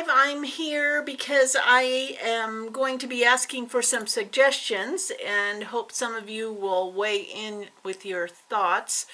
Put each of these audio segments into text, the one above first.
Hive, I'm here because I am going to be asking for some suggestions and hope some of you will weigh in with your thoughts.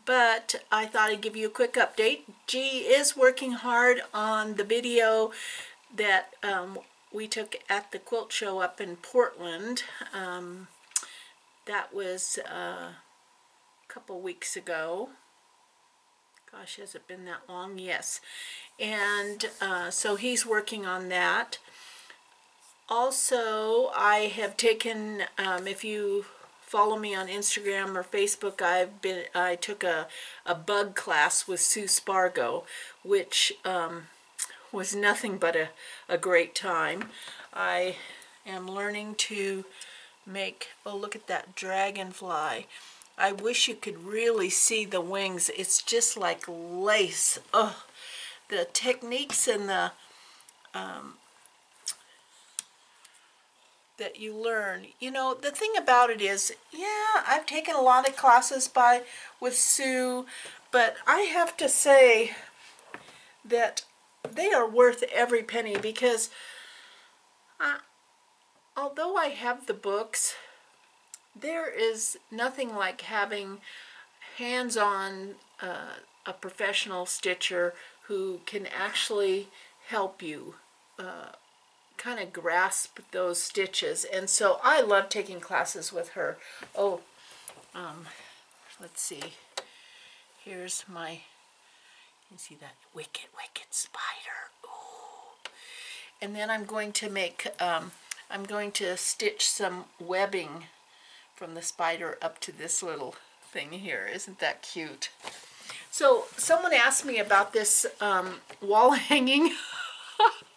But I thought I'd give you a quick update. G is working hard on the video that we took at the quilt show up in Portland. That was a couple weeks ago. Gosh, has it been that long? Yes. And so he's working on that. Also, I have taken, if you follow me on Instagram or Facebook, I took a bug class with Sue Spargo, which was nothing but a great time. I am learning to make, oh, look at that dragonfly. I wish you could really see the wings. It's just like lace. Oh, the techniques and the that you learn. You know, the thing about it is, yeah, I've taken a lot of classes with Sue, but I have to say that they are worth every penny because although I have the books, there is nothing like having hands-on a professional stitcher who can actually help you kind of grasp those stitches. And so I love taking classes with her. Oh, let's see. Here's my, you see that wicked spider. Ooh. And then I'm going to make, I'm going to stitch some webbing from the spider up to this little thing here. Isn't that cute? So someone asked me about this wall hanging.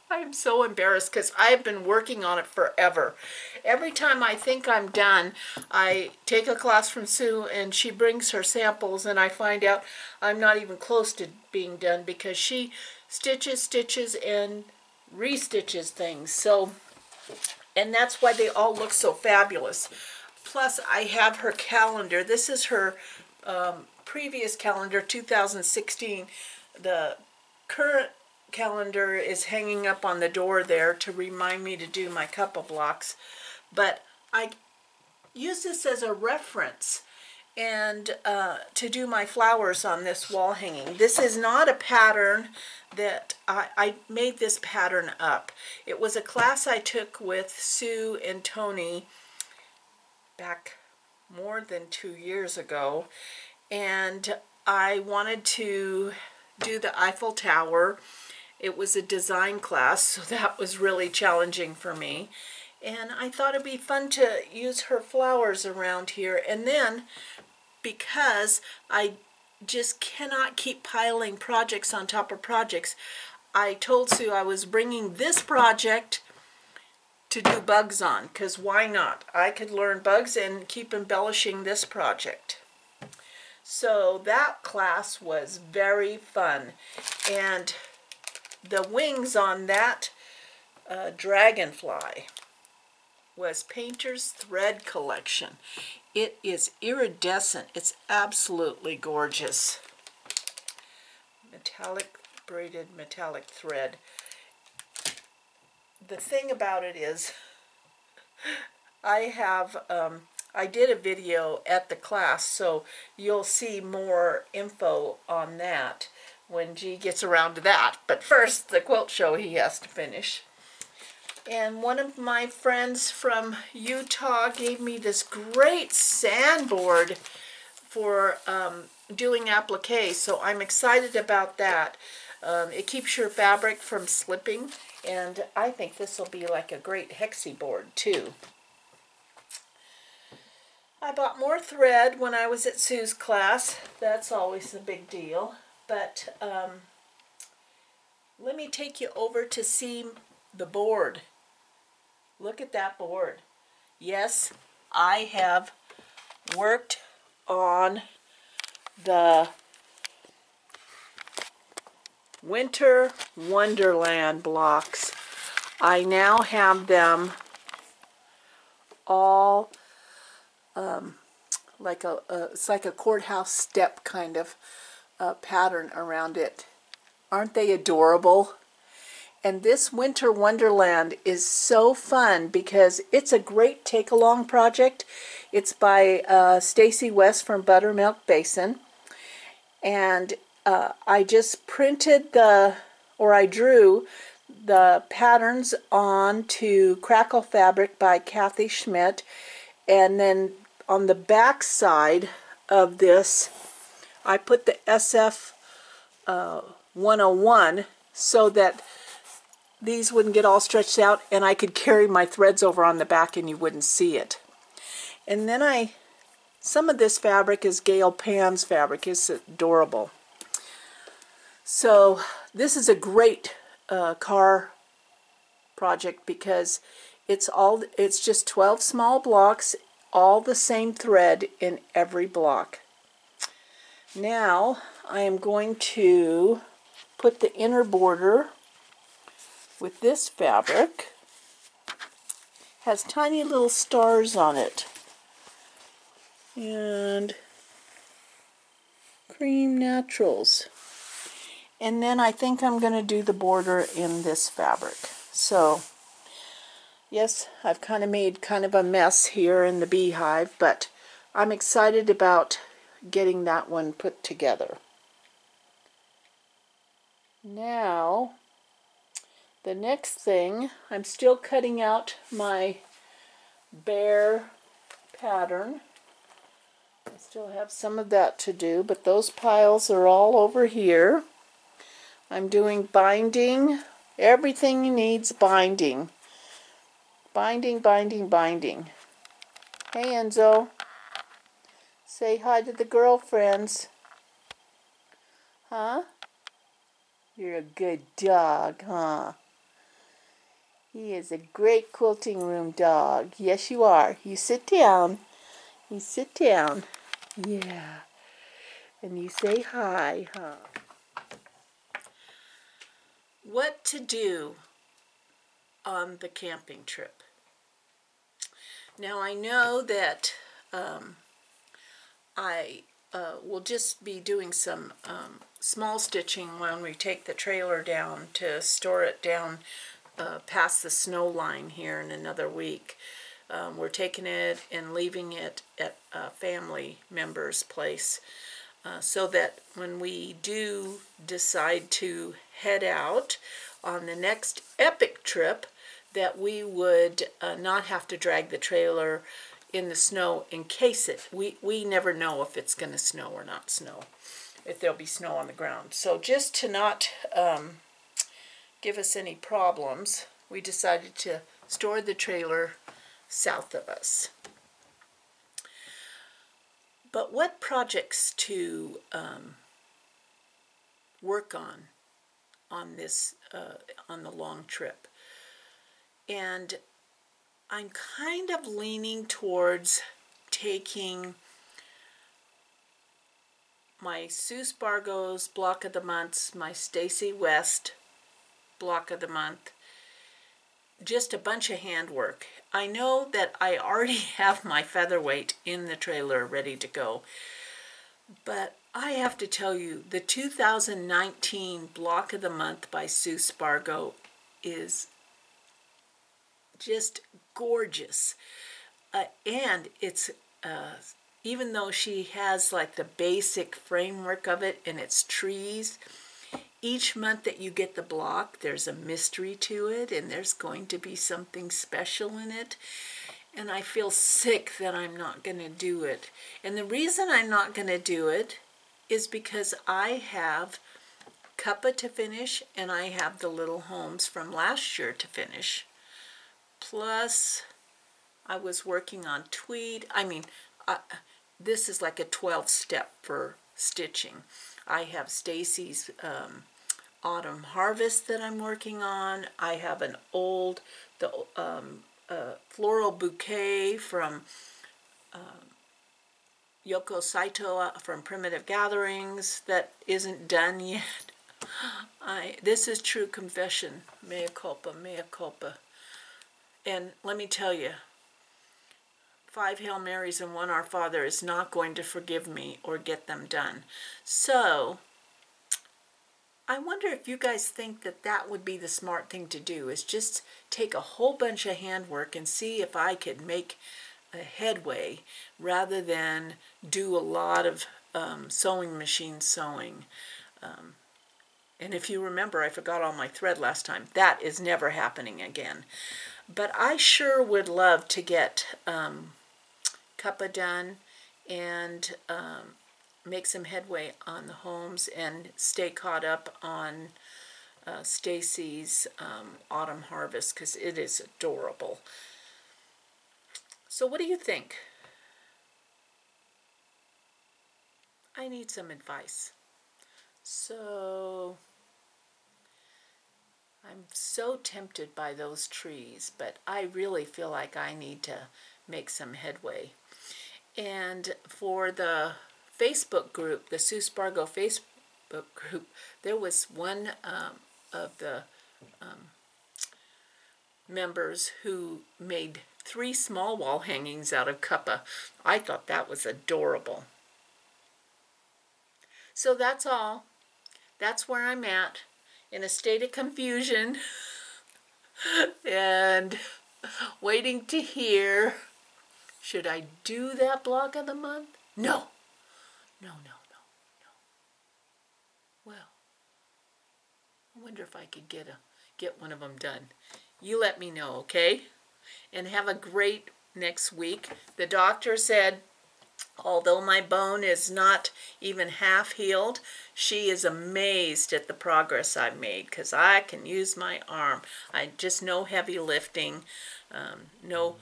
I'm so embarrassed because I've been working on it forever. Every time I think I'm done, I take a class from Sue and she brings her samples and I find out I'm not even close to being done because she stitches and restitches things. So, and that's why they all look so fabulous. Plus, I have her calendar. This is her previous calendar, 2016. The current calendar is hanging up on the door there to remind me to do my couple blocks. But I use this as a reference and to do my flowers on this wall hanging. This is not a pattern that I made this pattern up. It was a class I took with Sue and Tony back more than 2 years ago, and I wanted to do the Eiffel Tower. It was a design class, so that was really challenging for me, and I thought it'd be fun to use her flowers around here. And then because I just cannot keep piling projects on top of projects, I told Sue I was bringing this project to do bugs on, because why not? I could learn bugs and keep embellishing this project. So that class was very fun, and the wings on that dragonfly was Painter's Thread Collection. It is iridescent. It's absolutely gorgeous. Metallic, braided metallic thread. The thing about it is, I did a video at the class, so you'll see more info on that when G gets around to that. But first, the quilt show he has to finish. And one of my friends from Utah gave me this great sandboard for doing applique, so I'm excited about that. It keeps your fabric from slipping, and I think this will be like a great hexie board too. I bought more thread when I was at Sue's class. That's always a big deal. But let me take you over to see the board. Look at that board. Yes, I have worked on the Winter Wonderland blocks. I now have them all it's like a courthouse step kind of pattern around it. Aren't they adorable? And this Winter Wonderland is so fun because it's a great take-along project. It's by Stacy West from Buttermilk Basin. And I just printed I drew the patterns onto Crackle Fabric by Kathy Schmidt. And then on the back side of this, I put the SF 101 so that these wouldn't get all stretched out and I could carry my threads over on the back and you wouldn't see it. And then some of this fabric is Gail Pan's fabric. It's adorable. So this is a great car project because it's just 12 small blocks, all the same thread in every block. Now I am going to put the inner border with this fabric. Has tiny little stars on it. And Cream Naturals. And then I think I'm going to do the border in this fabric. So, yes, I've kind of made a mess here in the beehive, but I'm excited about getting that one put together. Now, the next thing, I'm still cutting out my bear pattern. I still have some of that to do, but those piles are all over here. I'm doing binding. Everything needs binding. Binding, binding, binding. Hey Enzo, say hi to the girlfriends. Huh? You're a good dog, huh? He is a great quilting room dog. Yes, you are. You sit down. You sit down. Yeah. And you say hi, huh? What to do on the camping trip. Now I know that I will just be doing some small stitching when we take the trailer down to store it down past the snow line here in another week. We're taking it and leaving it at a family member's place so that when we do decide to head out on the next epic trip, that we would not have to drag the trailer in the snow in case we never know if it's going to snow or not snow, if there'll be snow on the ground. So just to not give us any problems, we decided to store the trailer south of us. But what projects to work on this on the long trip? And I'm kind of leaning towards taking my Sue Spargo's Block of the Months, my Stacy West Block of the Month, just a bunch of handwork. I know that I already have my featherweight in the trailer ready to go, but I have to tell you, the 2019 Block of the Month by Sue Spargo is just gorgeous. And it's, even though she has like the basic framework of it and it's trees, each month that you get the block, there's a mystery to it and there's going to be something special in it. And I feel sick that I'm not going to do it. And the reason I'm not going to do it is because I have Cuppa to finish and I have the Little Homes from last year to finish. Plus, I was working on tweed. I mean, this is like a 12-step for stitching. I have Stacy's Autumn Harvest that I'm working on. I have an old floral bouquet from Yoko Saito from Primitive Gatherings that isn't done yet. This is true confession. Mea culpa, mea culpa. And let me tell you, 5 Hail Marys and 1 Our Father is not going to forgive me or get them done. So, I wonder if you guys think that that would be the smart thing to do, is just take a whole bunch of handwork and see if I could make a headway rather than do a lot of sewing machine sewing. And if you remember, I forgot all my thread last time. That is never happening again. But I sure would love to get cuppa done and make some headway on the homes and stay caught up on Stacy's autumn harvest, because it is adorable. So what do you think? I need some advice. So I'm so tempted by those trees, but I really feel like I need to make some headway. And for the Facebook group, the Sue Spargo Facebook group, there was one of the members who made 3 small wall hangings out of cuppa. I thought that was adorable. So that's all. That's where I'm at, in a state of confusion and waiting to hear, should I do that block of the month? No. No. Well, I wonder if I could get one of them done. You let me know, okay? And have a great next week. The doctor said, although my bone is not even half healed, she is amazed at the progress I've made, because I can use my arm. I just no heavy lifting, no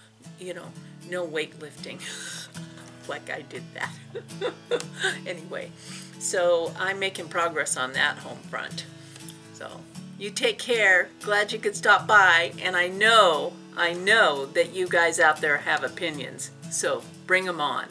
weight lifting. Like I did that. Anyway, so I'm making progress on that home front. So you take care. Glad you could stop by. And I know that you guys out there have opinions. So bring them on.